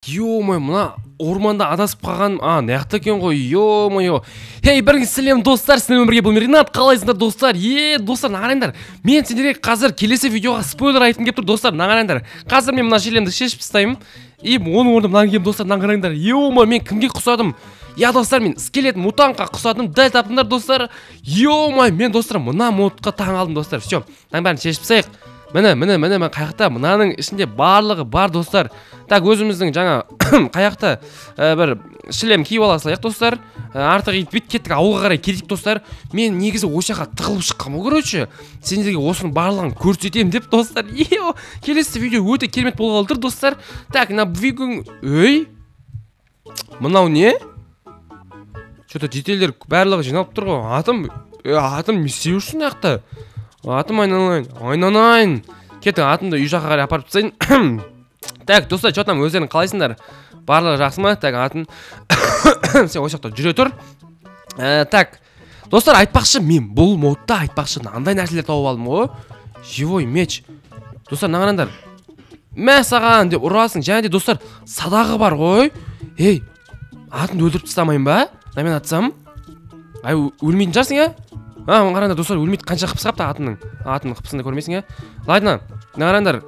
Ё-моё, мына орманда адасып қалған. Наяқта екен ғой. Ё-моё. Хей, бірге сәлем достар, сіздермен бірге бұл Ринат. Қалайсыңдар достар? Достар, нағараңдар. Мен сендерге қазір келесі видеоға спойлер айтқым келіп тұр достар, нағараңдар. Қазір мен мына желемді шешіп тастаймын. Оның орнына мынаны келем достар, нағараңдар. Ё-моё, мен кімге құсадым? Достар, мен скелет мутантқа құсадым. Дәл таптыңдар достар. Ё-моё, мен достар мына модқа таң алдым достар. Всё, таң бәрін шешіп тастайық. Міне мен қаяқта мынаның ішінде барлығы бар достар. Так, өзіміздің жаңа қаяқта бір шлем киіп ала салайық достар. Артық итпейт кеттік, ауылға қарай кетейік достар. Мен негізі осы жаққа тығылып шыққам, короче. Сендерге осының барлығын көрсетемін деп достар. Келесі видео өте керемет болғалы тұр достар. Так, мына видеоның мынау не? Что-то детейлер барлығы жиналып тұр ғой. Атым не істеп жүрсің жақта? Атым айналайын. Кеттің, атымды үй жаққа қарай апарып тастайын. Так, достар, что там, өздерің қалайсыңдар? Барлығы жақсы ма? Так, атын сен осы жақта жүре тұр. Так, достар, айтпақшы, мен бұл модта айтпақшы мынандай нәрселер тауып алдым ғой. Живой меч. Достар, нағараңдар. Мә саған деп ұрасың. Және де достар, садағы бар ғой. Ей, атымды өлтіріп тастамайын ба? Мен атсам? Өлмейтін жарсың, қараңдар достар, өлмейді. Қанша қыпсы қапты атының қыпсында көрмейсің, Ладно, қараңдар.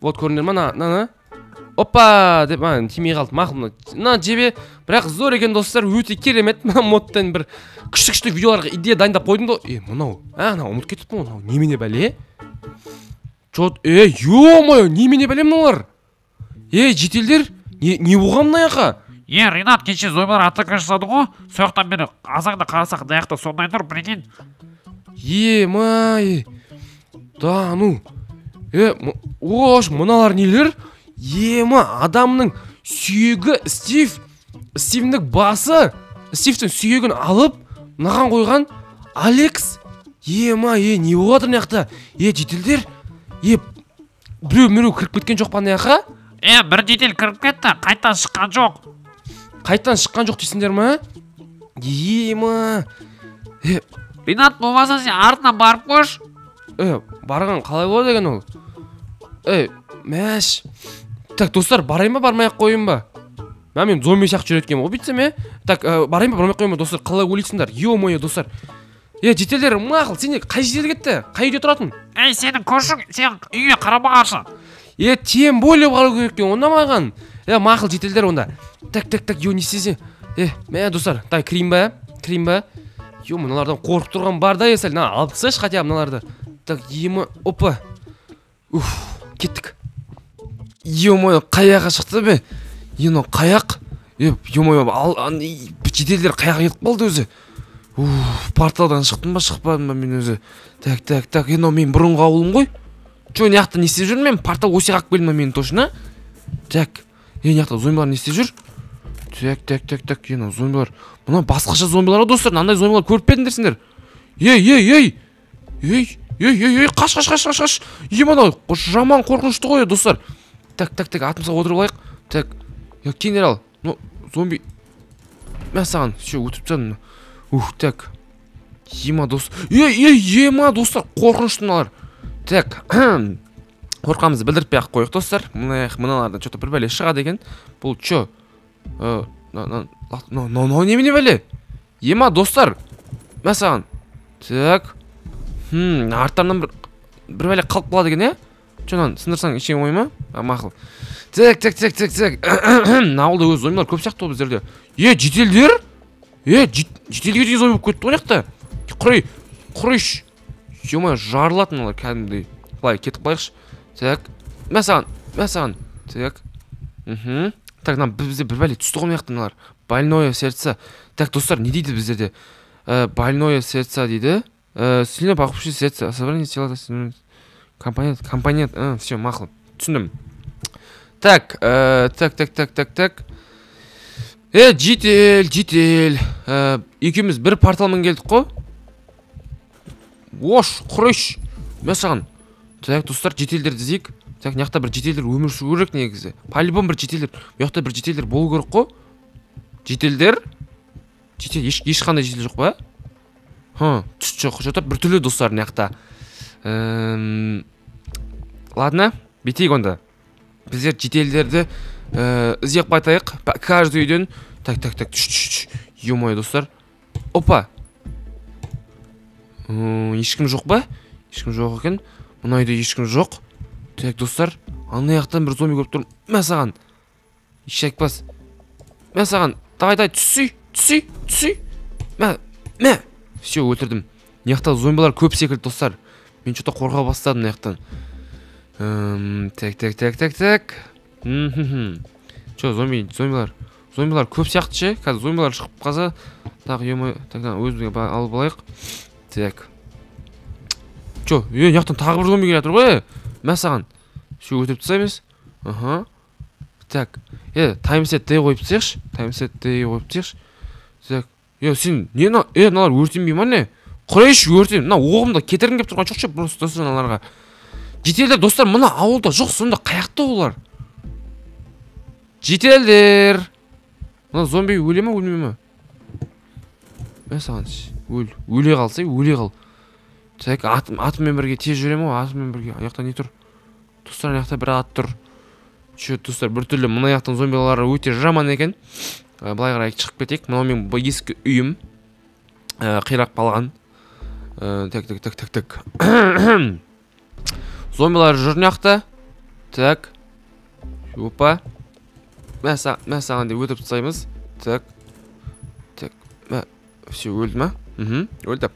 Вот көріндер ма, Опа, деп тимей қалды. Мақыл, жебе, бірақ зор екен достар, өте керемет. Модтан бір күшті видеоларға идея дайындап қойдым да. Мынау, ұмыт кетіп мұнау. Немене бәле? Ё-моё, немене бәле мыналар? Жетелдер, не болған мынаяққа? Ринат, кеше зомбилар атака жасады ғой. Сояқтан бері азаңда қарасақ даяқта сондай тұр, прикинь. Да, ош, мыналар нелер? Адамның сүйегі Стивнің басы, Стивтің сүйегін алып, наған қойған Алекс. Не болады мынаяқта? Жетелдер, біреу кіріп кеткен жоқ па мынаяққа? Бір жетел кіріп кетті, қайтан шыққан жоқ. Қайтан шыққан жоқ дейсіңдер ма? Ринат, болмаса сен артынан барып қош. Барған қалай болады деген ол? Мәш. Так, достар, барайын ба, бармай-ақ қойын ба? Мен зомби сияқты жүреткен ғой, бүйтсем, Так, барайын ба, бармай-ақ қойын ба, достар, қалай ойлайсыңдар? Ё-моё, достар. Жетелдер, мақыл, сен қай жерде кетті? Қай үйде тұратын? Сенің көршің, сен үйге қарама қарсы. Тем более қарау керек екен, онда маған. Мақыл, жетелдер онда. Так, не істесе? Достар, кірейін ба? Мыналардан қорқып тұрған бар да, сәл, алып тастайшы хотя мыналарды. Так, опа. Кеттік. Ё-моё, қаяққа шықты бе? Қаяқ? Ё-моё, жетелдер қаяққа кетіп қалды өзі. Порталдан шықтым ба, шықпадым ба мен өзі. Так, мен бұрынғы ауылым ғой. Не яқты не істеп жүрмін мен? Портал осы қақ келді ма мен точно? Так, не яқты зомбилар не істеп жүр? Так, зомбилар. Мұна басқаша зомбилар достар, мынандай зомбилар көріп пе едіңдерсіңдер? Қаш. Мынау жаман қорқынышты ғой достар. Так, атымызға отырып алайық. Так, генерал, зомби. Мен саған, өтіп тастадым. Так. Достар, қорқынышты мыналар. Так, қорқамызды білдіріп қойық достар. Мыналардан что-то бір бәле шығады екен. Бұл что? Немене бәле? Достар. Мен саған. Так. Арттарынан бір бәле қалып қалады екен, Чонан, сындырсаң ішең ой ма? Мақыл. Так. Ауылда өз зомбилар көп сияқты біздерде. Жетелдер? Жетелге деген зомби болып кетті ғой яқта. Құрыш. Ё-моё, жарылатын олар кәдімгідей. Былай кетіп қалайықшы. Так. Мен саған. Так. Так, бізде бір бәле түсті ғой мынаяқта мыналар. Больное сердце. Так, достар, не дейді біздерде? Больное сердце дейді. Сильно похудевшее сердце. Собрание тела. Компонент. Все, мақыл. Түсіндім. Так. Жетел. Екеуміз бір порталмен келдік қой. Ош, құрыш. Мен саған. Так, достар, жетелдерді зейік. Так, мынаяқта бір жетелдер өмір сүру керек негізі. По-любому бір жетелдер. Мынаяқта бір жетелдер болу керек қой. Жетел, ешқандай жетел жоқ па? Түс жоқ. Жота бір түрлі достар мынаяқта. Ладно, бетейік онда. Біздер жетелдерді іздеп қайтайық каждый үйден. Так, ё-моё, достар. Опа. Ешкім жоқ ба? Ешкім жоқ екен. Мына үйде ешкім жоқ. Так, достар, ана жақтан бір зомби көріп тұрмын. Мә саған. Ешекбас. Мә саған. Давай, түсүй. Мә. Все, өлтірдім. Мына жақта зомбилар көп секілді, достар. Мен что-то қорға бастадым мына жақтан. Так. Че, зомбилар көп сияқты ше. Қазір зомбилар шығып қалса, так, ё-моё, так, өзімізге алып алайық. Так. Че, мына жақтан тағы бір зомби келе жатыр ғой. Мә саған. Все, өтіп тастаймыз. Ага. Так. Таймсет дей қойып тастайықшы. Так. Сен не мыналар өртенбей ма не? Құрайшы өртен. Мына оғымда кетіргім келіп тұрған жоқ ше, просто достар аналарға. Жетелдер, достар, мына ауылда жоқ, сонда қаяқта олар? Жетелдер. Мына зомби өле ма, өлмей ма? Мә саған. Өле қал. Так, атыммен бірге тез жүрем ғой, атыммен бірге. Аяқта не тұр? Достар, аяқта бір ат тұр. Че, достар, бір түрлі мына аяқтан зомбилары өте жаман екен. Былай қарай шығып кетейік. Мынау мен ескі үйім. Қирап қалған. Так. Зомбилар жүр мына. Так. Опа. Мә саған деп өтіп тастаймыз. Так. Все, өлді ма? Өлді.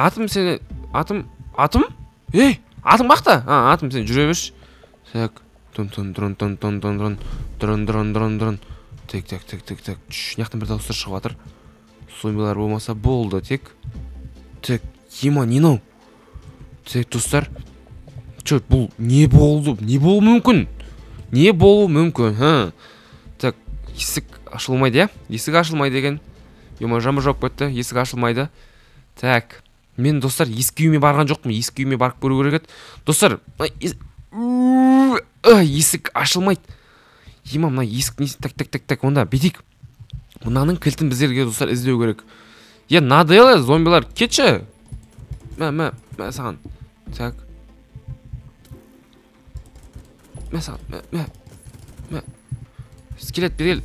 Атым сені... Атым? Атым бақта? Атым сен жүре берші. Так. Дұрын. Так. Яқтан бір дауыстар шығып жатыр. Зомбилар болмаса болды, тек. Так, ема, не нау? Так, достар. Че, бұл не болды? Не болу мүмкін? Так, есік ашылмайды, я? Есік ашылмайды екен. Ема, жамы жоқ кетті, есік ашылмайды. Так, мен, достар, ескі үйме барған жоқпын. Ескі үйме барып көру керек еді. Достар, есік ашылмайды. Ема, мына есік несі? Так, онда бетейік. Мынаның кілтін біздерге, достар, іздеу керек. Надоело, зомбилар, кетші. Мә саған. Так. Мә саған. Мә. Скелет берел.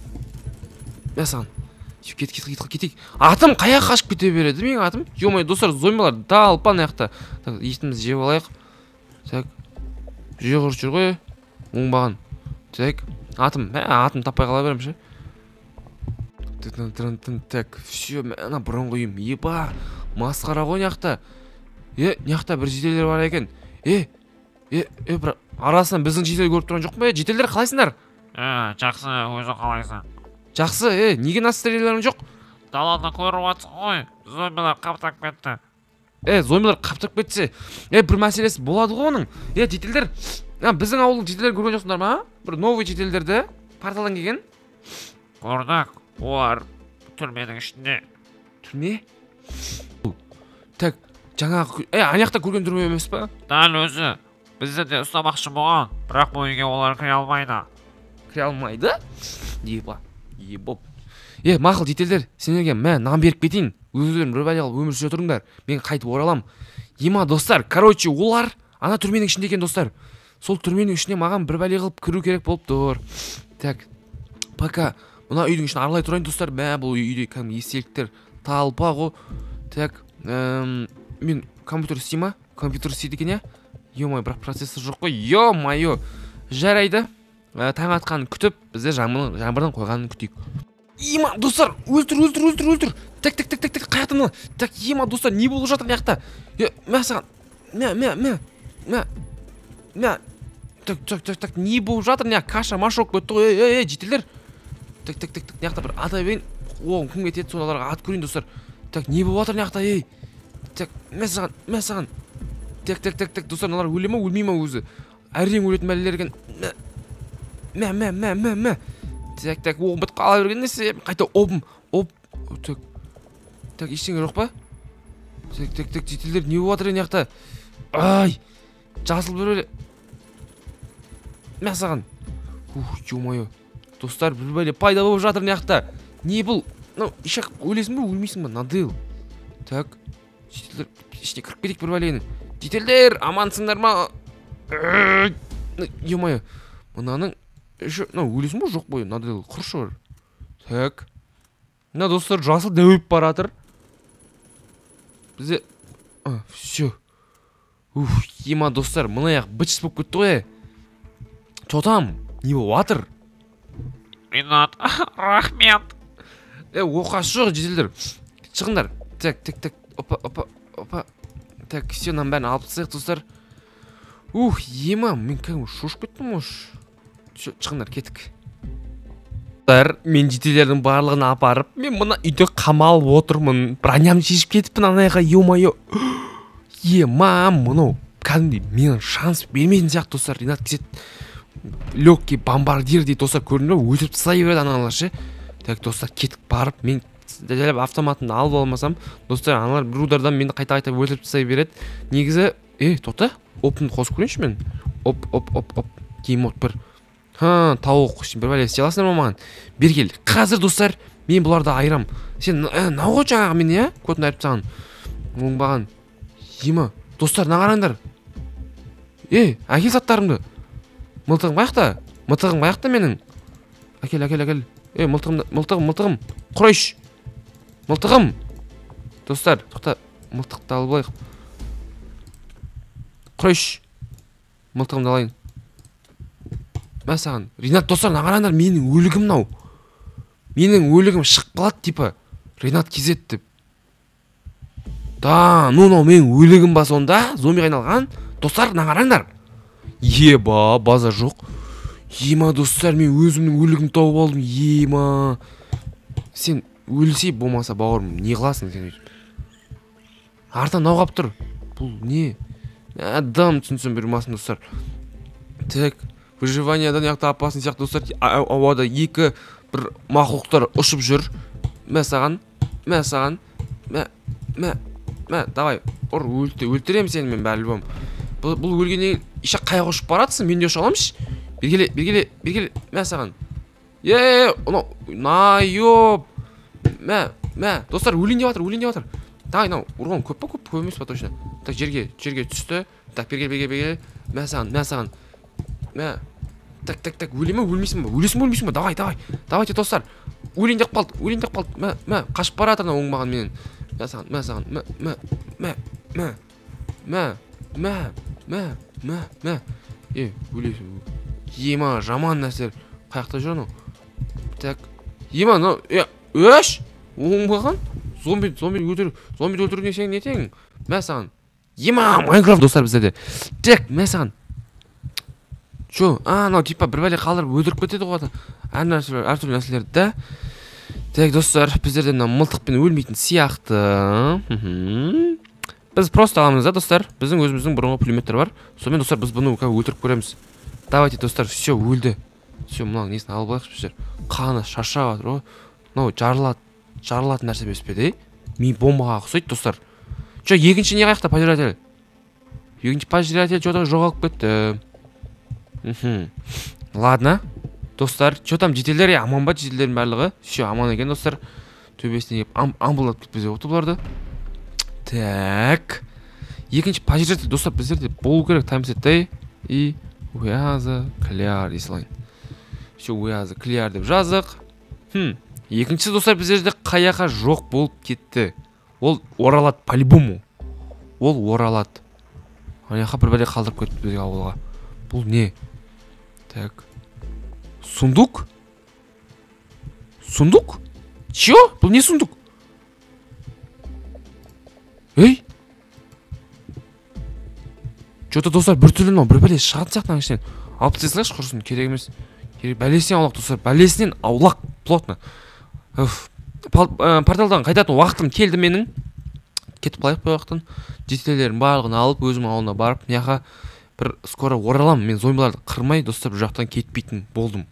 Мә саған. Кетейік. Атым қаяқ қашып кете береді, менің атым? Ё-моё, достар, зомбилар далпан аяқта. Так, етімізді жеп алайық. Так. Жүр ғой. Оңбаған. Так. Атым таппай қала берем ше. Так, все, ана бұрынғы үйім. Еба, масқара ғой мына. Мына бір жетелдер бар екен. Бір арасынан біздің жетел көріп тұрған жоқ па? Жетелдер қалайсыңдар? Жақсы, өзі қалайсың? Жақсы, неге настрелерің жоқ? Далада көріп атсың ғой, зомбилар қаптап кетті. Зомбилар қаптап кетсе, бір мәселесі болады ғой оның. Жетелдер, біздің ауылдың жетелдер көрген жоқсыңдар ма? Бір новый жетелдерді порталдан келген. Көрдік. Олар түрменің ішінде. Түрме? Так, жаңағы... Аяқта көрген түрме емес па? Дәл өзі. Бізді де ұстамақшы болған. Бірақ бұл үйге олар кіре алмайды. Кіре алмайды? Ебоп. Мақыл жетелдер, сендерге нан беріп кетейін. Өздерін бір бәле алып өмір сүре тұрыңдар. Мен қайтып оралам. Достар, короче, олар ана түрменің ішінде екен, достар. Сол түрменің ішіне маған бір бәле қылып кіру керек болып тұр. Так, пока... Мына үйдің ішін аралай тұрайын, достар. Бұл үйде кәдімгі естеліктер талпа ғой. Так, мен компьютер істей ма? Компьютер істейді екен, Ё-моё, бірақ процессор жоқ қой. Ё-моё. Жарайды. Таң атқанын күтіп, бізде жаңбырдан қойғанын күтейік. Ема, достар, өлтір. Так, қаяқтан мына. Так, ема, достар, не болып жатыр мына жақта? Мә саған. Мә. Так, не болып жатыр? Каша машок кетті ғой. Жетелдер. Так, мына жақта бір ата берейін. Оғым кім кетеді, соналарға ат көрейін, достар. Так, не болып жатыр мына жақта? Так, мә саған. Так, достар, мыналар өле ма, өлмей ма өзі? Әрең өлетін бәлелер екен. Мә. Так, оғым бітіп қала берген несі? Қайта обым. Так, ештеңе жоқ па? Так, жетелдер, не болып жатыр мына жақта? Ай, жасыл бір өле. Мә саған. Ё-моё. Достар, бір бәле пайда болып жатыр мына жақта. Не бұл? Ишақ өлесің бе, өлмейсің бе? Надыл. Так, жетелдер, ішіне кіріп кетейік бір бәлені. Жетелдер, амансыңдар ма? Ё-моё. Мынаның мынау өлесің ба жоқ па мынада құршы бар. Так. Мына достар жасыл дөйіп баратыр. Бізде все. Ема достар, мына бычыс болып кетті ғой. Чотам, не болып жатыр? Ринат, рахмет. Оқасы жоқ жеделдер. Шығыңдар. Так. Опа. Так, все, нам бәрін алып тастайық достар. Ема, мен кәдімгі шошып кеттім ош. Шығыңдар, кеттік. Мен жетелердің барлығын апарып, мен мына үйде қамалып отырмын. Бронямды шешіп кетіппін анайға, ё-майо. Ема, мұнау кәдімгідей менің шанс бермейтін сияқты достар. Ринат кесет легкий бомбардир дейді достар, көрдіңдер ме? Өлтіріп тастай береді аналар ше. Так, достар, кетіп барып, мен дәлеп автоматымды алып алмасам, достар, аналар бір удардан мені қайта өлтіріп тастай береді. Негізі, тоқта, опымды қосып көрейінші мен. Оп. Кеймот бір. Тауық, бір бәле істей аласыңдар ма маған? Бергел. Қазір достар, мен бұларды айырам. Сен науға жаңағы мен, көтін айырып саған. Оңбаған. Ема, достар, нағараңдар. Әкел заттарымды. Мылтығым қаяқта менің. Әкел. Мылтығым. Құрайш. Мылтығым. Достар, тоқта, мылтықты алып алайық. Құрайш. Мылтығымды алайын. Мәсаған, Ринат достар, нағараңдар, менің өлігім нау. Менің өлігім шық қалады типа. Ринат кезет деп. Менің өлігім ба сонда, зомбиға айналған. Достар, нағараңдар. Еба, база жоқ. Ема, достар, мен өзімнің өлігім тауып алдым. Ема. Сен өлсей болмаса бауырым, не қыласың сен өйтіп? Артан науғап тұр. Бұл не? Адам түсінсін бермасын, достар. Так, выживаниядан яқты апасын сияқты, достар. Ауада екі бір мақұлықтар ұшып жүр. Мәсаған. Давай, өлтірем сені мен бәрі бом. Бұл өлгеннен иша қайға ұшып баратсың, мен де ұша аламыш. Бергеле, мәсаған. Найоп. Достар, өлейін деп жатыр. Давай, ұрған көп па, көп емес па точно. Так, жерге түсті. Так, бергеле, мәсаған. Так, өлмейсің ба? Өлесің ба? Давайте, достар. Өлейін деп қалды. Қашып баратыр оңбаған менен. Мәсаған. Өлесің. Ема, жаман нәрселер. Қаяқта жүр анау. Так. Ема, өш! Оңбаған? Зомбиді өлтірген сен не тегің? Мәсаған. Ема, Майнкрафт достар біздерде. Так, мәсаған. Типа бір бәле қалдырып өлтіріп кетеді ғой. Әртүрлі нәрселерді да. Так, достар, біздерде мылтықпен өлмейтін сияқты. Біз просто аламыз да, достар. Біздің өзіміздің бұрынғы пулеметтер бар. Сонымен, достар, біз бұны өлтіріп көреміз. Давайте, достар, все, өлді. Все, мұның несін алып алайық, біздер. Қаны шашап жатыр, ғой. Жарылатын нәрсе емес пе, Мен бомбаға ұқсайды, достар. Екінші не қаяқта пожиратель? Екінші пожиратель жоғалып кетті. Ладно, достар, там жетелер, аман ба жетелердің барлығы? Все, аман екен, достар. Төбесіне еп, амбулат кетпезе оты бұларды. Так. Екінші пожиратель, достар, біздерде болу керек таймсеттай. И уяза кляр есілайын. Все, уяза кляр деп жазық. Екіншісі, достар, біздерде қаяқа жоқ болып кетті. Ол оралады, по-любому. Ол оралады. Аяқа бір бәле қалдырып кетті бізге ауылға. Бұл не? Так. Сундук? Чё? Бұл не сундук? Что-то, достар, бір түрлі бір бәле шығатын сияқтан ішінен. Алып тесілайшы құрсын, керек емес. Бәлесінен аулақ, достар, бәлесінен аулақ, плотно. Порталдан қайтатын уақытым келді менің. Кетіп қалайық бұл уақыттан. Жетелерін барлығын алып, өзім ауылына барып, яға бір скоро оралам. Мен зомбиларды қырмай, достар, бір жақтан кетпейтін болдым.